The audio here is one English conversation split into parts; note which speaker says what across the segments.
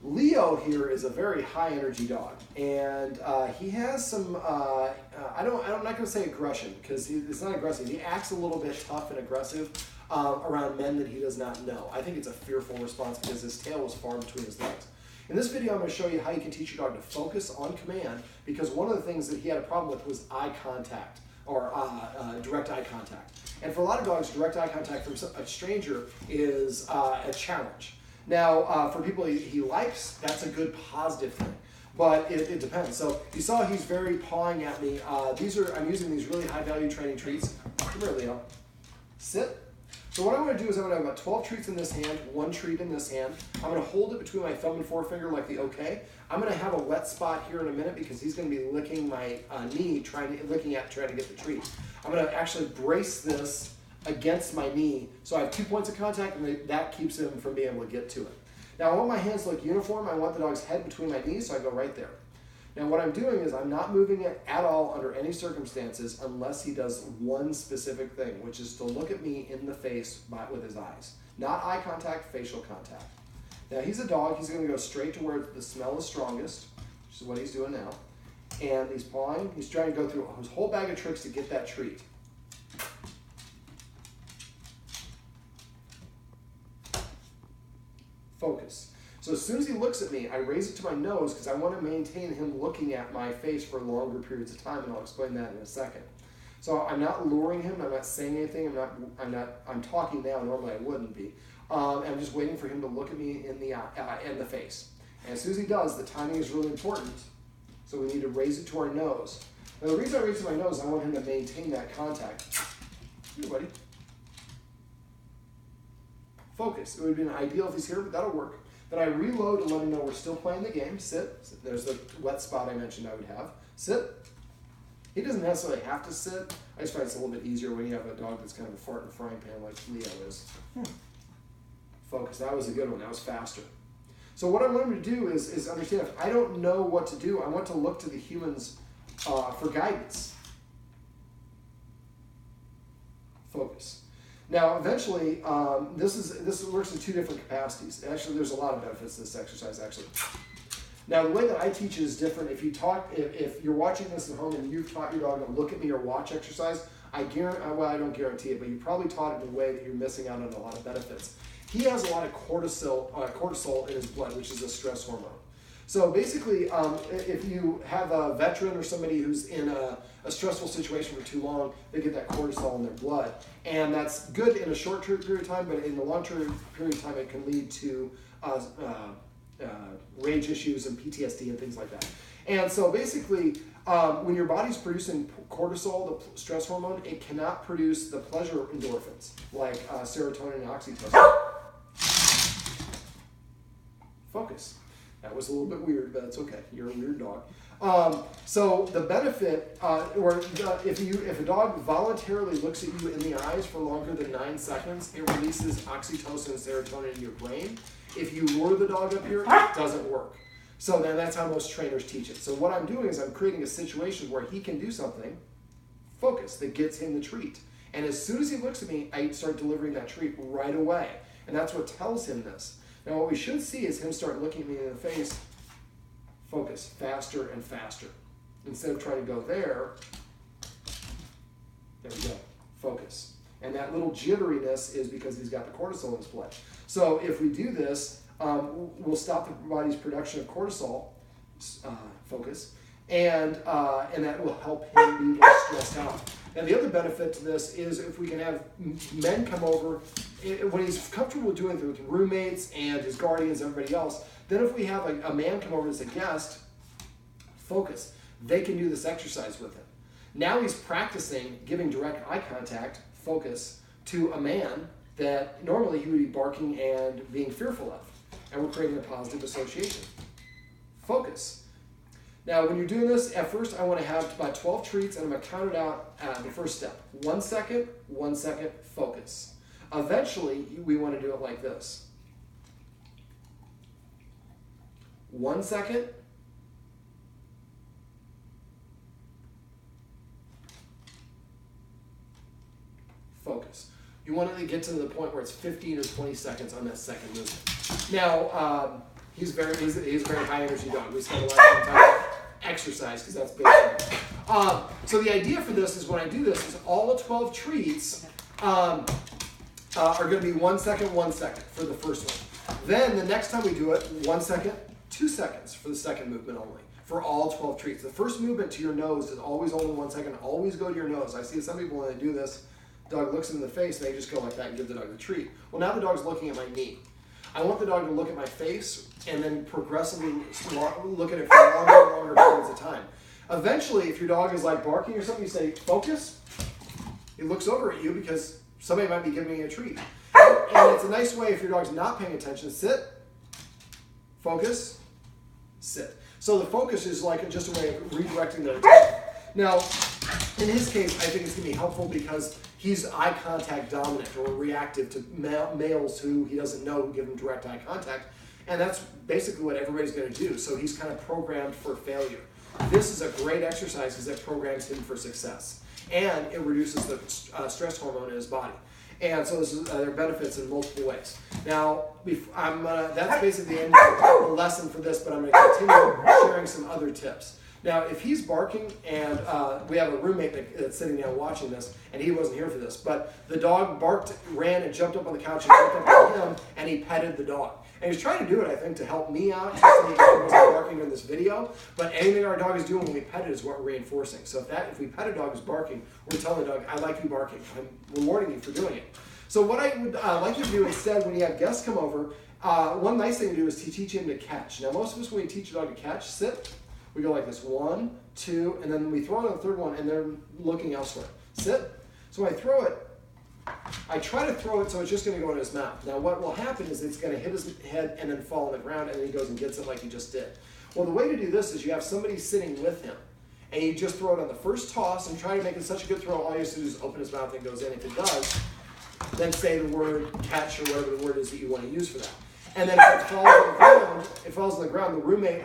Speaker 1: Leo here is a very high energy dog, and he has some, I'm not going to say aggression, because it's not aggressive. He acts a little bit tough and aggressive around men that he does not know. I think it's a fearful response because his tail was far between his legs. In this video, I'm going to show you how you can teach your dog to focus on command, because one of the things that he had a problem with was eye contact, or direct eye contact. And for a lot of dogs, direct eye contact from a stranger is a challenge. Now, for people he likes, that's a good positive thing, but it depends. So you saw he's very pawing at me. I'm using these really high value training treats. Come here, Leo. Sit. So what I'm going to do is I'm going to have about 12 treats in this hand, 1 treat in this hand. I'm going to hold it between my thumb and forefinger like the OK. I'm going to have a wet spot here in a minute because he's going to be licking my knee, trying to get the treat. I'm going to actually brace this against my knee, so I have 2 points of contact, and that keeps him from being able to get to it. Now I want my hands to look uniform. I want the dog's head between my knees, so I go right there. Now what I'm doing is I'm not moving it at all under any circumstances unless he does one specific thing, which is to look at me in the face with his eyes. Not eye contact, facial contact. Now he's a dog. He's going to go straight to where the smell is strongest, which is what he's doing now. And he's pawing. He's trying to go through his whole bag of tricks to get that treat. Focus. So as soon as he looks at me, I raise it to my nose because I want to maintain him looking at my face for longer periods of time, and I'll explain that in a second. So I'm not luring him. I'm not saying anything. I'm talking now. Normally I wouldn't be. I'm just waiting for him to look at me in the face. And as soon as he does, the timing is really important. So we need to raise it to our nose. Now the reason I raise it to my nose, I want him to maintain that contact. Here, buddy. Focus. It would be ideal if he's here, but that'll work. Then I reload and let him know we're still playing the game. Sit. There's the wet spot I mentioned I would have. Sit. He doesn't necessarily have to sit. I just find it's a little bit easier when you have a dog that's kind of a fart in a frying pan like Leo is. Focus. That was a good one. That was faster. So what I want him to do is understand, if I don't know what to do, I want to look to the humans for guidance. Focus. Now, eventually, this works in 2 different capacities. Actually, there's a lot of benefits to this exercise, actually. Now, the way that I teach it is different. If you're watching this at home and you've taught your dog to look at me or watch exercise, I don't guarantee it, but you probably taught it in a way that you're missing out on a lot of benefits. He has a lot of cortisol in his blood, which is a stress hormone. So basically, if you have a veteran or somebody who's in a stressful situation for too long, they get that cortisol in their blood. And that's good in a short period of time, but in the long-term period of time, it can lead to rage issues and PTSD and things like that. And so basically, when your body's producing cortisol, the stress hormone, it cannot produce the pleasure endorphins, like serotonin and oxytocin. Focus. That was a little bit weird, but it's okay. You're a weird dog. So the benefit, if a dog voluntarily looks at you in the eyes for longer than 9 seconds, it releases oxytocin and serotonin in your brain. If you lure the dog up here, it doesn't work. So then that's how most trainers teach it. So what I'm doing is I'm creating a situation where he can do something, focus, that gets him the treat. And as soon as he looks at me, I start delivering that treat right away. And that's what tells him this. Now what we should see is him start looking at me in the face, focus, faster and faster. Instead of trying to go there we go, focus. And that little jitteriness is because he's got the cortisol in his blood. So if we do this, we'll stop the body's production of cortisol, focus, and that will help him be less stressed out. Now the other benefit to this is if we can have men come over, when he's comfortable doing it with roommates and his guardians and everybody else, then if we have a man come over as a guest, focus, they can do this exercise with him. Now he's practicing giving direct eye contact, focus, to a man that normally he would be barking and being fearful of. And we're creating a positive association. Focus. Now, when you're doing this, at first I want to have about 12 treats, and I'm going to count it out the first step. 1 second, 1 second, focus. Eventually, we want to do it like this. 1 second. Focus. You want to get to the point where it's 15 or 20 seconds on that second movement. Now, He's a very high energy dog. We spend a lot of time exercise because that's basic. So the idea for this is when I do this is all 12 treats are going to be 1 second, 1 second for the first one. Then the next time we do it, 1 second, 2 seconds for the second movement only for all 12 treats. The first movement to your nose is always only 1 second. Always go to your nose. I see some people when they do this, dog looks them in the face and they just go like that and give the dog the treat. Well, now the dog's looking at my knee. I want the dog to look at my face and then progressively look at it for longer and longer periods of time. Eventually, if your dog is like barking or something, you say, focus. He looks over at you because somebody might be giving you a treat. And it's a nice way if your dog's not paying attention, sit, focus, sit. So the focus is like just a way of redirecting their attention. Now, in his case, I think it's going to be helpful because he's eye contact dominant or reactive to males who he doesn't know who give him direct eye contact. And that's basically what everybody's going to do. So he's kind of programmed for failure. This is a great exercise because it programs him for success. And it reduces the stress hormone in his body. And so there are benefits in multiple ways. Now, that's basically the end of the lesson for this, but I'm going to continue sharing some other tips. Now, if he's barking, and we have a roommate that's sitting down watching this, and he wasn't here for this, but the dog barked, ran, and jumped up on the couch and jumped up on him, and he petted the dog. And he was trying to do it, I think, to help me out, just so he wasn't barking in this video. But anything our dog is doing when we pet it is what we're reinforcing. So if we pet a dog who's barking, we're telling the dog, I like you barking. I'm rewarding you for doing it. So what I would like you to do instead when you have guests come over, one nice thing to do is to teach him to catch. Now, most of us, when we teach a dog to catch, sit, we go like this, 1, 2, and then we throw it on the third one, and they're looking elsewhere. Sit. So when I throw it, I try to throw it so it's just going to go in his mouth. Now what will happen is it's going to hit his head and then fall on the ground, and then he goes and gets it like he just did. Well, the way to do this is you have somebody sitting with him, and you just throw it on the first toss and try to make it such a good throw. All you have to do is open his mouth and it goes in. If it does, then say the word catch or whatever the word is that you want to use for that. And then if it falls on the ground, the roommate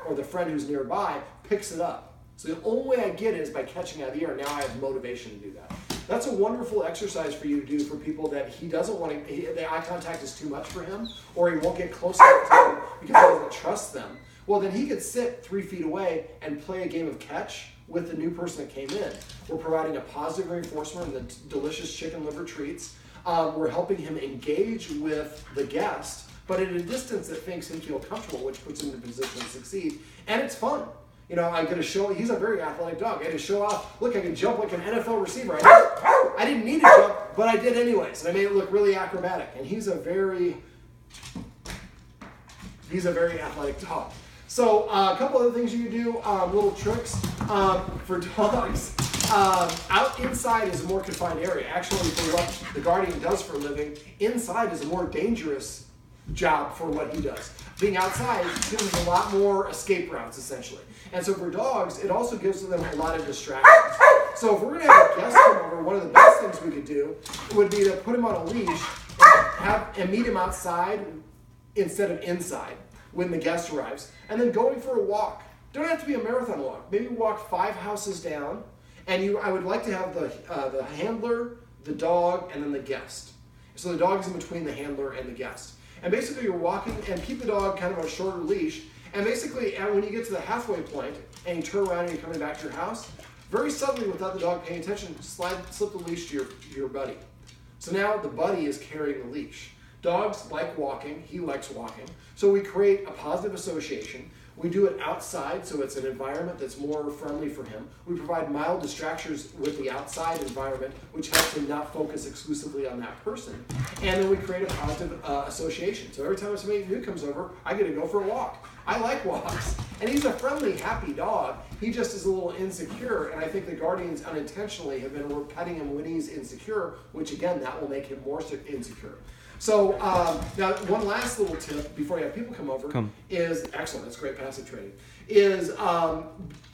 Speaker 1: or the friend who's nearby picks it up. So the only way I get it is by catching out of the air. Now I have motivation to do that. That's a wonderful exercise for you to do for people that he doesn't want to, the eye contact is too much for him, or he won't get close enough to them because he doesn't trust them. Well, then he could sit 3 feet away and play a game of catch with the new person that came in. We're providing a positive reinforcement in the delicious chicken liver treats. We're helping him engage with the guest, but at a distance that makes him feel comfortable, which puts him in a position to succeed. And it's fun. You know, I get to show, he's a very athletic dog. I had to show off, look, I can jump like an NFL receiver. I didn't need to jump, but I did anyways. And I made it look really acrobatic. And he's a very athletic dog. So a couple other things you can do, little tricks for dogs. Out inside is a more confined area. Actually, for what the guardian does for a living, inside is a more dangerous job for what he does. Being outside gives him a lot more escape routes, essentially. And so for dogs, it also gives them a lot of distractions. So if we're going to have a guest come over, one of the best things we could do would be to put him on a leash and meet him outside instead of inside when the guest arrives, and then going for a walk. Don't have to be a marathon walk. Maybe walk 5 houses down, and I would like to have the handler, the dog, and then the guest. So the dog is in between the handler and the guest. And basically you're walking, and keep the dog kind of on a shorter leash, and basically when you get to the halfway point, and you turn around and you're coming back to your house, very subtly without the dog paying attention, slip the leash to your buddy. So now the buddy is carrying the leash. Dogs like walking, he likes walking. So we create a positive association. We do it outside, so it's an environment that's more friendly for him. We provide mild distractions with the outside environment, which helps him not focus exclusively on that person. And then we create a positive association. So every time somebody new comes over, I get to go for a walk. I like walks. And he's a friendly, happy dog. He just is a little insecure, and I think the guardians unintentionally have been petting him when he's insecure, which again, that will make him more insecure. So now one last little tip before you have people come over is, excellent, that's great passive training, is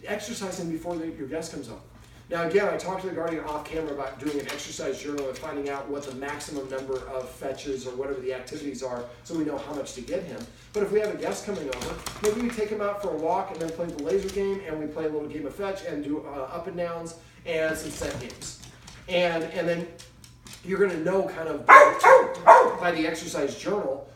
Speaker 1: exercising before your guest comes over. Now again, I talked to the guardian off camera about doing an exercise journal and finding out what the maximum number of fetches or whatever the activities are so we know how much to get him. But if we have a guest coming over, maybe we take him out for a walk and then play the laser game, and we play a little game of fetch and do up and downs and some set games. And then you're going to know kind of by the exercise journal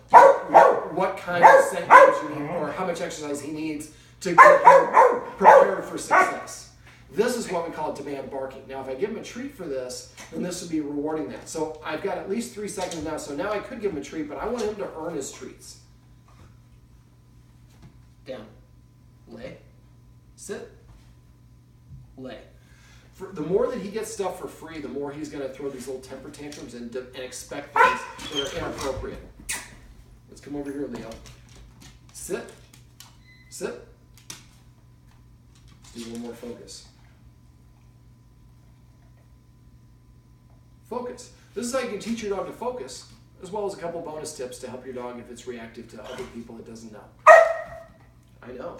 Speaker 1: what kind of scent coach you need, or how much exercise he needs to get him prepared for success. This is what we call demand barking. Now, if I give him a treat for this, then this would be rewarding that. So I've got at least 3 seconds now. So now I could give him a treat, but I want him to earn his treats. Down. Lay. Sit. Lay. The more that he gets stuff for free, the more he's going to throw these little temper tantrums and expect things that are inappropriate. Let's come over here, Leo. Sit. Sit. Let's do one more focus. Focus. This is how you can teach your dog to focus, as well as a couple bonus tips to help your dog if it's reactive to other people it doesn't know. I know.